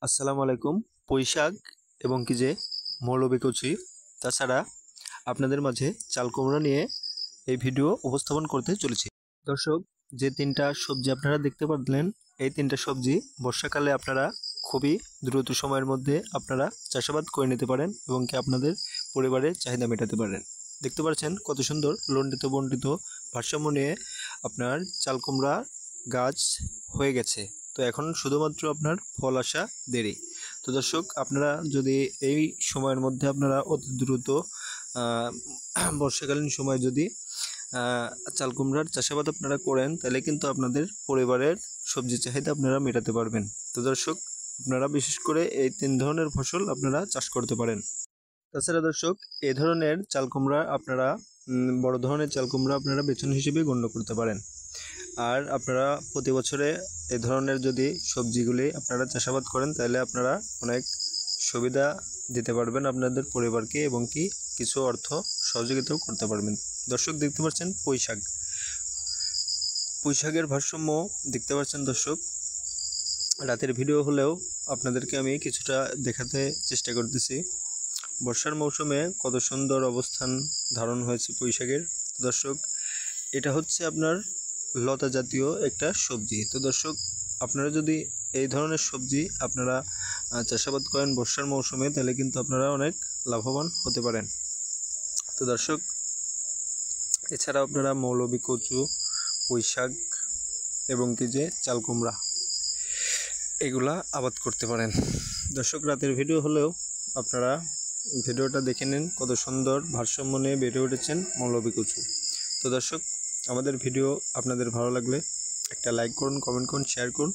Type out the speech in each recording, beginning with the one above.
আসসালামু আলাইকুম। পুঁইশাক এবং কি যে মৌলবি কচি, তাছাড়া আপনাদের মাঝে চাল কুমড়া নিয়ে এই ভিডিও উপস্থাপন করতে চলেছি। দর্শক, যে তিনটা সবজি আপনারা দেখতে পারলেন, এই তিনটা সবজি বর্ষাকালে আপনারা খুবই দ্রুত সময়ের মধ্যে আপনারা চাষাবাদ করে নিতে পারেন এবং কি আপনাদের পরিবারের চাহিদা মেটাতে পারেন। দেখতে পাচ্ছেন কত সুন্দর লণ্ডিত বণ্ডিত ভারসাম্য নিয়ে আপনার চাল কুমড়া গাছ হয়ে গেছে। তো এখন শুধুমাত্র আপনার ফল আসা দেরি। তো দর্শক, আপনারা যদি এই সময়ের মধ্যে আপনারা অতি দ্রুত বর্ষাকালীন সময় যদি চাল কুমড়ার চাষাবাদ আপনারা করেন, তাহলে কিন্তু আপনাদের পরিবারের সবজি চাহিদা আপনারা মেটাতে পারবেন। তো দর্শক, আপনারা বিশেষ করে এই 3 ধরনের ফসল আপনারা চাষ করতে পারেন। তাছাড়া দর্শক, এই ধরনের চাল কুমড়া আপনারা বড় ধরনের চাল কুমড়া আপনারা বেতন হিসেবে গণ্য করতে পারেন। আর আপনারা প্রতি বছরে এই ধরনের যদি সবজিগুলি আপনারা চাষাবাদ করেন, তাহলে আপনারা অনেক সুবিধা দিতে পারবেন আপনাদের পরিবারকে এবং কি কিছু অর্থ সহযোগিতাও করতে পারবেন। দর্শক, দেখতে পাচ্ছেন পুঁইশাকের ভারসাম্য দেখতে পাচ্ছেন। দর্শক, রাতের ভিডিও হলেও আপনাদেরকে আমি কিছুটা দেখাতে চেষ্টা করতেছি। বর্ষার মৌসুমে কত সুন্দর অবস্থান ধারণ হয়েছে পুঁইশাকের। দর্শক, এটা হচ্ছে আপনার লতা জাতীয় একটা সবজি। তো দর্শক, আপনারা যদি এই ধরনের সবজি আপনারা চাষাবাদ করেন বর্ষার মৌসুমে, তাহলে কিন্তু আপনারা অনেক লাভবান হতে পারেন। তো দর্শক, এছাড়াও আপনারা মৌলবি কচু, পুঁইশাক এবং কি যে চাল কুমড়া এগুলা আবাদ করতে পারেন। দর্শক, রাতের ভিডিও হলেও আপনারা ভিডিওটা দেখে নিন, কত সুন্দর ভারসাম্য নিয়ে বেড়ে উঠেছেন মৌলবি কচু। তো দর্শক, আমাদের ভিডিও আপনাদের ভালো লাগলে একটা লাইক করুন, কমেন্ট করুন, শেয়ার করুন।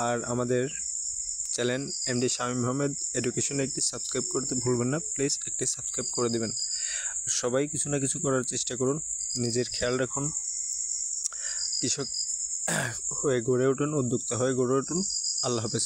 আর আমাদের চ্যানেল এমডি শামীম আহমেদ এডুকেশনে একটি সাবস্ক্রাইব করতে ভুলবেন না। প্লিজ একটি সাবস্ক্রাইব করে দেবেন। সবাই কিছু না কিছু করার চেষ্টা করুন, নিজের খেয়াল রাখুন, কৃষক হয়ে গড়ে উঠুন, উদ্যোক্তা হয়ে গড়ে উঠুন। আল্লাহ হাফেজ।